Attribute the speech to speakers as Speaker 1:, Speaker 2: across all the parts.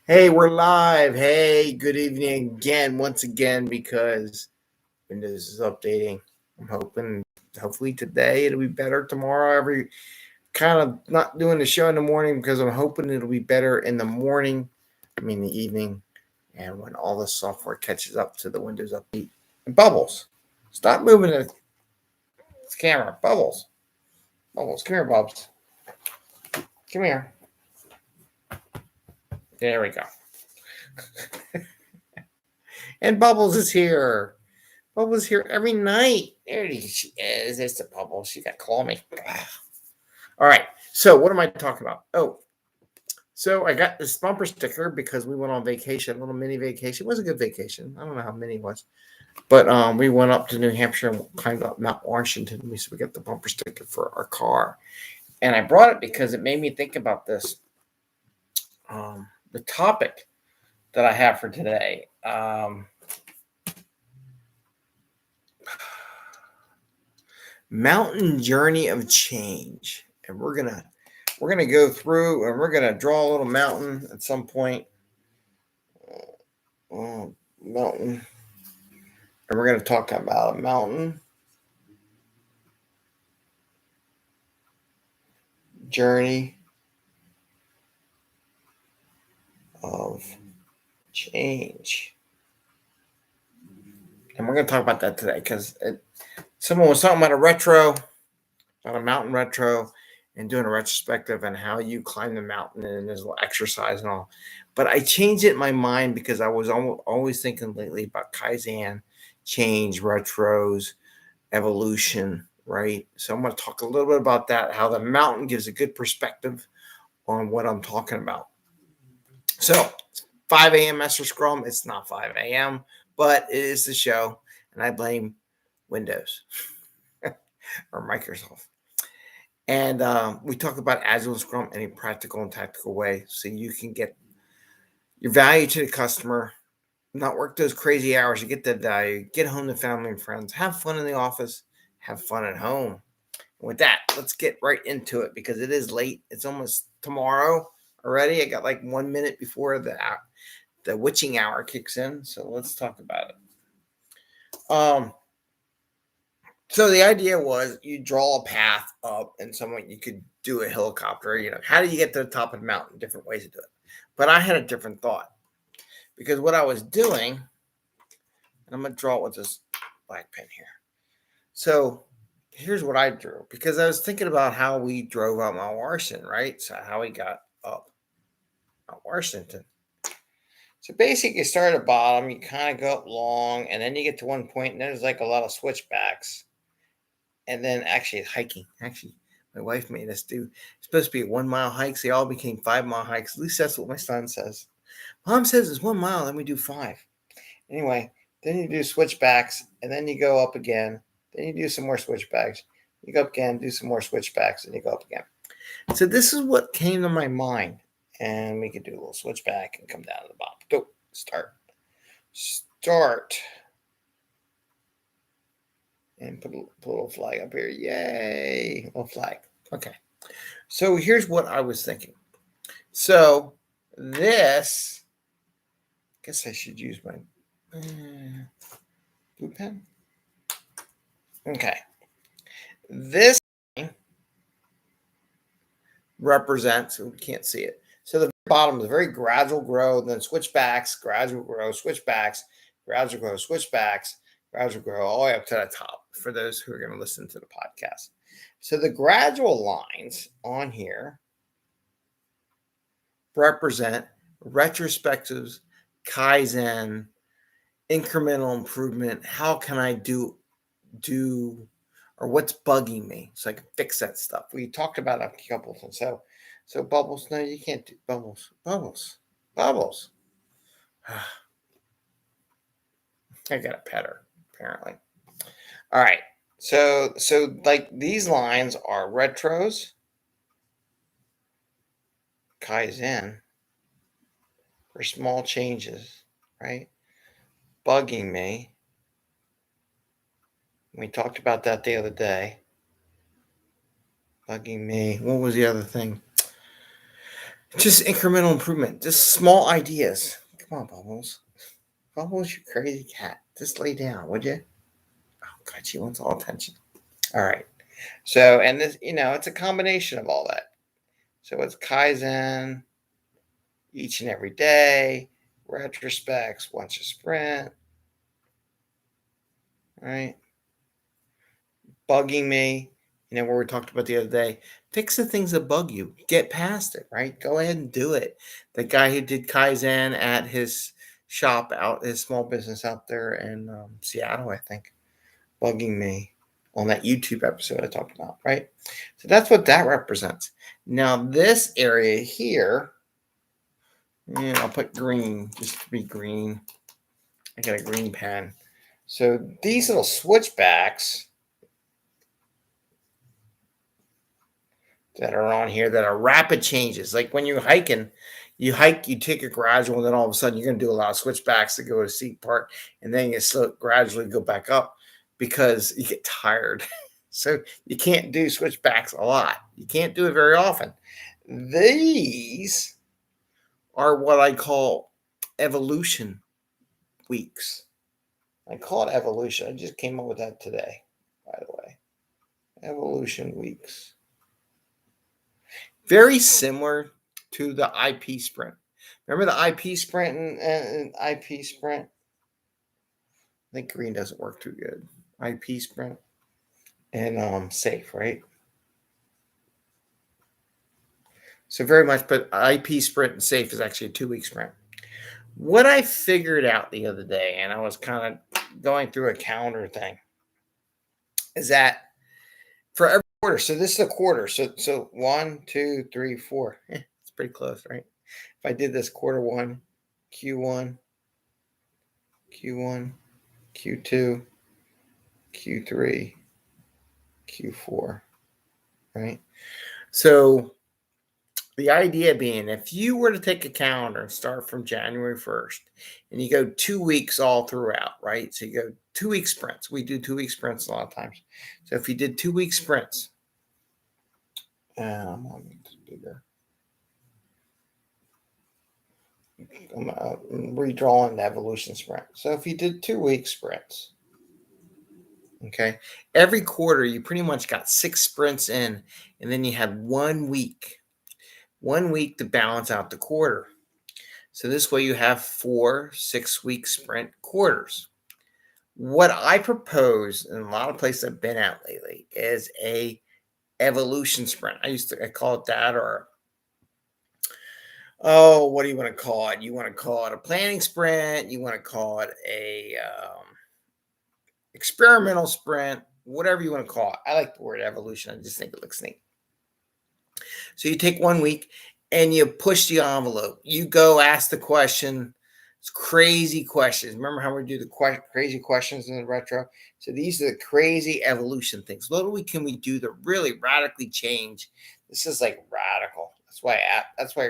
Speaker 1: Hey, we're live. Hey, good evening again, once again, because Windows is updating. I'm hoping, hopefully today it'll be better. Tomorrow, every kind of not doing the show in the morning because I'm hoping it'll be better in the morning. The evening, and when all the software catches up to the Windows update. And Bubbles, stop moving the camera. Bubbles, come here, Bubs. Come here. There we go. And Bubbles is here. Bubbles here every night. There she is. It's a Bubble. She got to call me. All right. So what am I talking about? Oh, so I got this bumper sticker because we went on vacation, a little mini vacation. It was a good vacation. I don't know how many it was. But we went up to New Hampshire and climbed up Mount Washington. We got the bumper sticker for our car. And I brought it because it made me think about this. The topic that I have for today. Mountain journey of change. And we're gonna go through and we're gonna draw a little mountain at some point. Mountain. And we're gonna talk about a mountain journey of change. And we're gonna talk about that today because someone was talking about a mountain retro, and doing a retrospective and how you climb the mountain and there's a little exercise and all. But I changed it in my mind because I was always thinking lately about Kaizen, change, retros, evolution, right? So I'm going to talk a little bit about that, how the mountain gives a good perspective on what I'm talking about. So 5 a.m. Mester Scrum. It's not 5 a.m., but it is the show, and I blame Windows or Microsoft. And we talk about Agile and Scrum in a practical and tactical way so you can get your value to the customer, not work those crazy hours to get that value, get home to family and friends, have fun in the office, have fun at home. And with that, let's get right into it because it is late. It's almost tomorrow already. I got like 1 minute before the witching hour kicks in. So let's talk about it. So the idea was you draw a path up and someone you could do a helicopter, how do you get to the top of the mountain? Different ways to do it. But I had a different thought because what I was doing, and I'm going to draw it with this black pen here. So here's what I drew because I was thinking about how we drove up Mount Washington, right? So how we got up Mount Washington. So basically you start at the bottom, you kind of go up long, and then you get to one point, and there's like a lot of switchbacks. And then actually hiking. Actually, my wife made us do. It's supposed to be 1 mile hikes. They all became 5 mile hikes. At least that's what my son says. Mom says it's 1 mile, then we do 5. Anyway, then you do switchbacks, and then you go up again. Then you do some more switchbacks. You go up again, do some more switchbacks, and you go up again. So this is what came to my mind. And we could do a little switchback and come down to the bottom. Go. Start. And put a little flag up here. Yay! A little flag. Okay. So here's what I was thinking. So this, I guess I should use my blue pen. Okay. This represents, we can't see it. So the bottom is a very gradual growth, then switchbacks, gradual growth, switchbacks, gradual growth, switchbacks, gradual growth, all the way up to the top for those who are going to listen to the podcast. So the gradual lines on here represent retrospectives, Kaizen, incremental improvement. How can I do, or what's bugging me so I can fix that stuff? We talked about a couple of things. So Bubbles, no, you can't do Bubbles. I got a pet her, apparently. All right. So like these lines are retros, Kaizen for small changes, right? Bugging me. We talked about that the other day. Bugging me. What was the other thing? Just incremental improvement, just small ideas. Come on, Bubbles. Bubbles, you crazy cat. Just lay down, would you? Oh, God, she wants all attention. All right. So, and this, it's a combination of all that. So it's Kaizen each and every day, retrospects once a sprint, right? Bugging me, where we talked about the other day. Fix the things that bug you. Get past it, right? Go ahead and do it. The guy who did Kaizen at his shop his small business out there in Seattle, I think, bugging me on that YouTube episode I talked about, right? So that's what that represents. Now, this area here, I'll put green just to be green. I got a green pen. So these little switchbacks that are on here that are rapid changes. Like when you're hiking, you take a gradual, and then all of a sudden you're going to do a lot of switchbacks to go to steep part, and then you gradually go back up because you get tired. So you can't do switchbacks a lot. You can't do it very often. These are what I call evolution weeks. I call it evolution. I just came up with that today, by the way. Evolution weeks. Very similar to the IP sprint. Remember the IP sprint and IP sprint? I think green doesn't work too good. IP sprint and safe, right? So very much, but IP sprint and safe is actually a 2-week sprint. What I figured out the other day, and I was kind of going through a calendar thing, is that for every quarter, so this is a quarter, so 1, 2, 3, 4. It's pretty close, right? If I did this quarter 1, Q1, Q1, Q2, Q3, Q4, right? So the idea being, if you were to take a calendar and start from January 1st, and you go 2 weeks all throughout, right? So you go 2-week sprints. We do 2-week sprints a lot of times. So if you did 2-week sprints, I'm going to make this bigger. I'm redrawing the evolution sprint. So if you did 2-week sprints, okay, every quarter you pretty much got 6 sprints in, and then you had 1 week to balance out the quarter. So this way you have 4 6-week sprint quarters. What I propose in a lot of places I've been at lately is a evolution sprint. I call it that, or what do you want to call it? You want to call it a planning sprint. You want to call it a experimental sprint, whatever you want to call it. I like the word evolution. I just think it looks neat. So you take 1 week and you push the envelope. You go ask the question. It's crazy questions. Remember how we do the crazy questions in the retro? So these are the crazy evolution things. What can we do to really radically change? This is like radical. That's why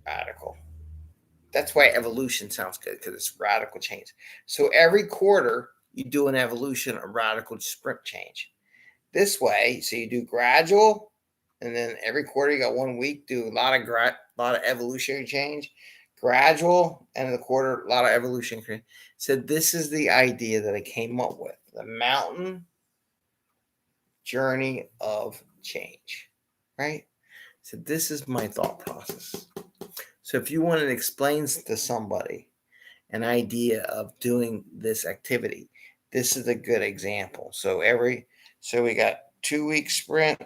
Speaker 1: radical. That's why evolution sounds good, because it's radical change. So every quarter you do an evolution, a radical sprint change. This way, so you do gradual, and then every quarter you got 1 week, do a lot of evolutionary change, gradual, and the quarter, a lot of evolution. So this is the idea that I came up with: the mountain journey of change, right? So this is my thought process. So if you want to explain to somebody an idea of doing this activity, this is a good example. So we got 2-week sprint,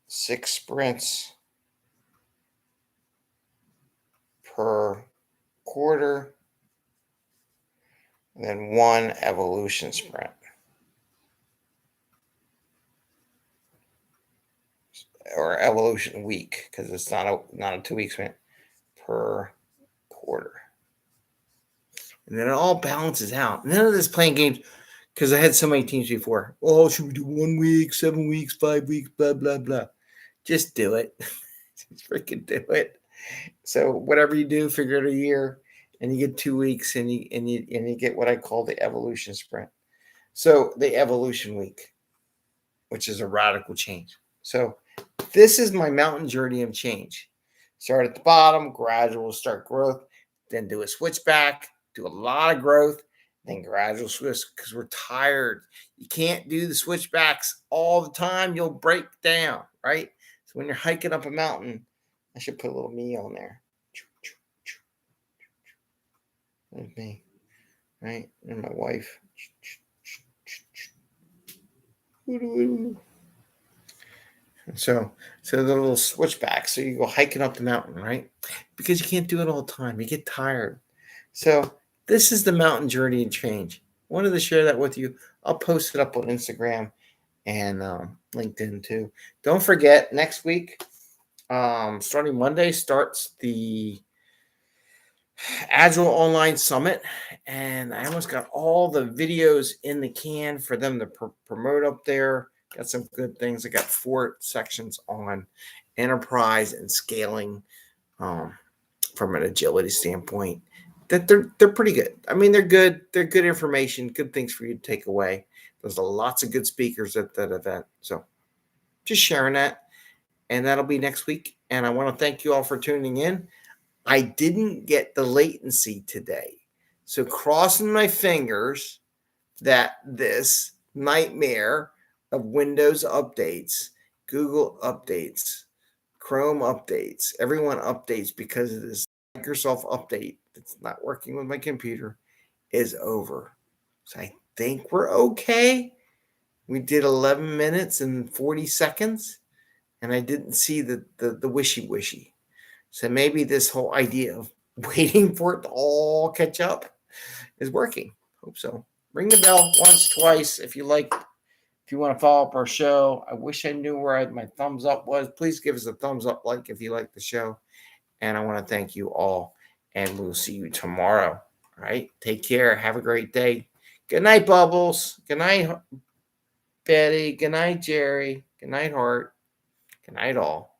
Speaker 1: 6 sprints per quarter, and then 1 evolution sprint. Or evolution week, because it's not a 2-week sprint per quarter. And then it all balances out. None of this playing games, because I had so many teams before. Oh, should we do 1 week, 7 weeks, 5 weeks, blah, blah, blah. Just do it. Just freaking do it. So whatever you do, figure it a year, and you get 2 weeks, and you get what I call the evolution sprint. So the evolution week. which is a radical change. So this is my mountain journey of change. Start at the bottom, gradual start growth, then do a switchback, do a lot of growth, then gradual switch because we're tired. You can't do the switchbacks all the time. You'll break down, right? So when you're hiking up a mountain, I should put a little me on there. There's me, right? And my wife. So the little switchback. So you go hiking up the mountain, right? Because you can't do it all the time. You get tired. So this is the mountain journey and change. Wanted to share that with you. I'll post it up on Instagram and LinkedIn too. Don't forget, next week, starting Monday, starts the Agile Online Summit. And I almost got all the videos in the can for them to promote up there. Got some good things. I got 4 sections on enterprise and scaling from an agility standpoint. That they're pretty good. I mean, they're good. They're good information, good things for you to take away. There's lots of good speakers at that event. So just sharing that. And that'll be next week. And I want to thank you all for tuning in. I didn't get the latency today. So crossing my fingers that this nightmare of Windows updates, Google updates, Chrome updates, everyone updates because of this Microsoft update that's not working with my computer is over. So I think we're okay. We did 11 minutes and 40 seconds, and I didn't see the wishy-wishy. So maybe this whole idea of waiting for it to all catch up is working. Hope so. Ring the bell once, twice if you like. If you want to follow up our show, I wish I knew where my thumbs up was. Please give us a thumbs up like if you like the show. And I want to thank you all. And we'll see you tomorrow. All right. Take care. Have a great day. Good night, Bubbles. Good night, Betty. Good night, Jerry. Good night, Hart. Good night, all.